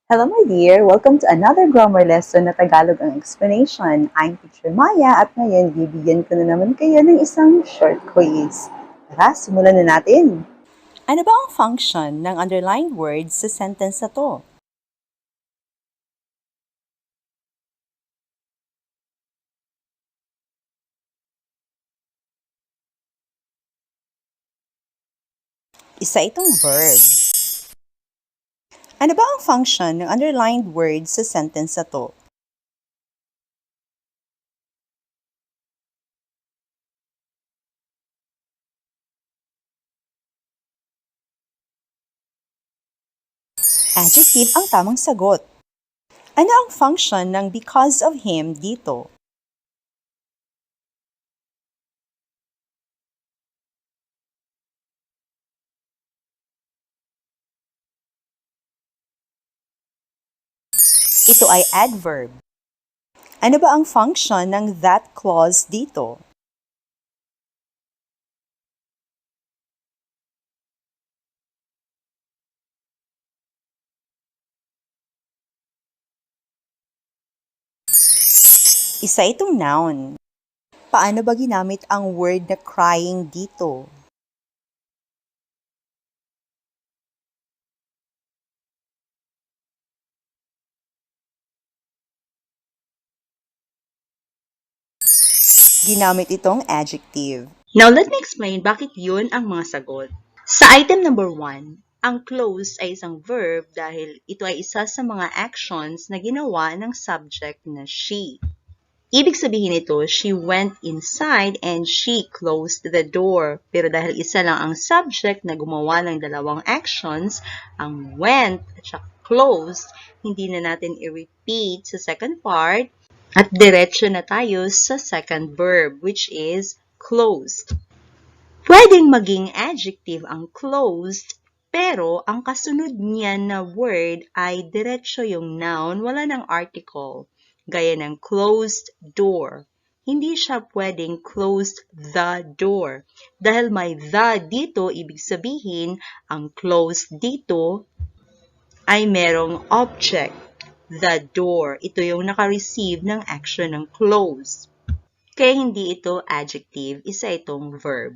Hello my dear! Welcome to another grammar lesson na Tagalog ang explanation. I'm Teacher Maya at ngayon bibigyan ko na naman kayo ng isang short quiz. Tara, simulan na natin! Ano ba ang function ng underlined words sa sentence na to? Isa itong verb. Ano ba ang function ng underlined words sa sentence na to? Adjective ang tamang sagot. Ano ang function ng because of him dito? Ito ay adverb. Ano ba ang function ng that clause dito? Isa itong noun. Paano ba ginamit ang word na crying dito? Ginamit itong adjective. Now, let me explain bakit yun ang mga sagot. Sa item number 1, ang close ay isang verb dahil ito ay isa sa mga actions na ginawa ng subject na she. Ibig sabihin nito, she went inside and she closed the door. Pero dahil isa lang ang subject na gumawa ng dalawang actions, ang went at saka closed, hindi na natin i-repeat sa second part at diretso na tayo sa second verb, which is closed. Pwedeng maging adjective ang closed, pero ang kasunod niya na word ay diretso yung noun, wala ng article. Gaya ng closed door. Hindi siya pwedeng closed the door. Dahil may the dito, ibig sabihin, ang closed dito ay merong object, the door. Ito yung naka-receive ng action ng close. Kaya hindi ito adjective, isa itong verb.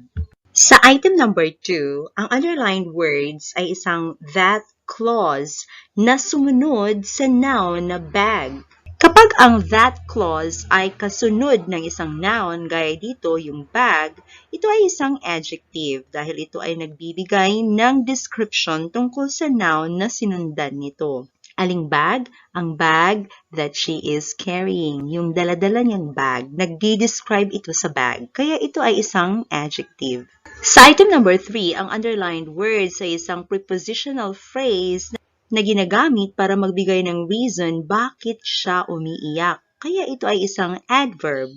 Sa item number 2, ang underlined words ay isang that clause na sumunod sa noun na bag. Kapag ang that clause ay kasunod ng isang noun, gaya dito yung bag, ito ay isang adjective dahil ito ay nagbibigay ng description tungkol sa noun na sinundan nito. Aling bag? Ang bag that she is carrying. Yung dala-dala niyang bag, nagdi-describe ito sa bag. Kaya ito ay isang adjective. Sa item number 3, ang underlined words ay isang prepositional phrase na ginagamit para magbigay ng reason bakit siya umiiyak. Kaya ito ay isang adverb.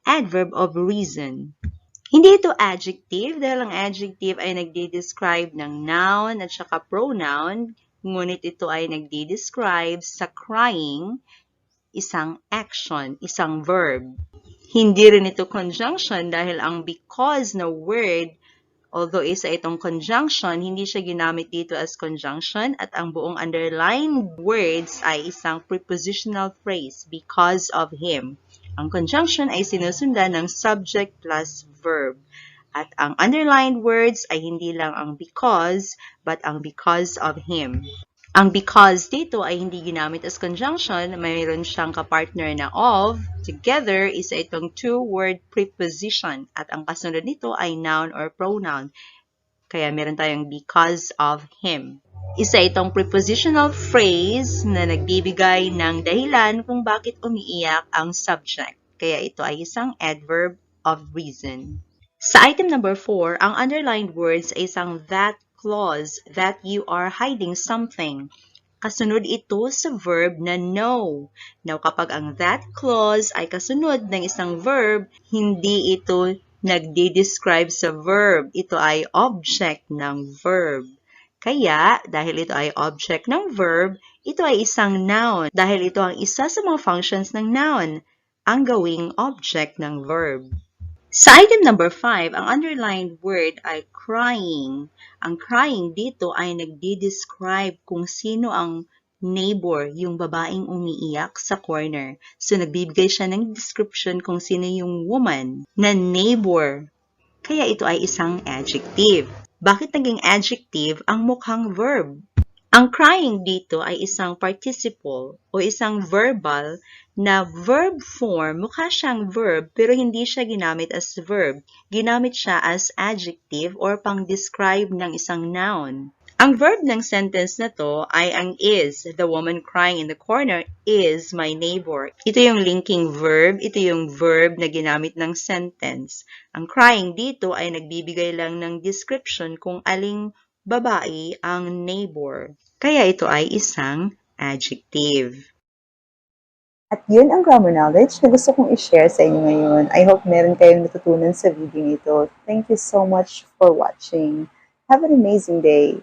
Adverb of reason. Hindi ito adjective dahil ang adjective ay nagdi-describe ng noun at saka pronoun, ngunit ito ay nagdi-describe sa crying, isang action, isang verb. Hindi rin ito conjunction dahil ang because na word, although isa itong conjunction, hindi siya ginamit dito as conjunction at ang buong underlined words ay isang prepositional phrase, because of him. Ang conjunction ay sinusundan ng subject plus verb. At ang underlined words ay hindi lang ang because, but ang because of him. Ang because dito ay hindi ginamit as conjunction, mayroon siyang kapartner na of. Together, isa itong two-word preposition at ang kasunod nito ay noun or pronoun. Kaya meron tayong because of him. Isa itong prepositional phrase na nagbibigay ng dahilan kung bakit umiiyak ang subject. Kaya ito ay isang adverb of reason. Sa item number 4, ang underlined words ay isang that clause, that you are hiding something. Kasunod ito sa verb na know. Now, kapag ang that clause ay kasunod ng isang verb, hindi ito nagdi-describe sa verb. Ito ay object ng verb. Kaya, dahil ito ay object ng verb, ito ay isang noun. Dahil ito ang isa sa mga functions ng noun, ang gawing object ng verb. Sa item number 5, ang underlined word ay crying. Ang crying dito ay nagdi-describe kung sino ang neighbor, yung babaeng umiiyak sa corner. So, nagbibigay siya ng description kung sino yung woman na neighbor. Kaya ito ay isang adjective. Bakit naging adjective ang mukhang verb? Ang crying dito ay isang participle o isang verbal na verb form. Mukha siyang verb pero hindi siya ginamit as verb. Ginamit siya as adjective or pang-describe ng isang noun. Ang verb ng sentence na to ay ang is. The woman crying in the corner is my neighbor. Ito yung linking verb. Ito yung verb na ginamit ng sentence. Ang crying dito ay nagbibigay lang ng description kung aling babae ang neighbor. Kaya ito ay isang adjective. At yun ang grammar knowledge na gusto kong i-share sa inyo ngayon. I hope meron kayong natutunan sa video nito. Thank you so much for watching. Have an amazing day.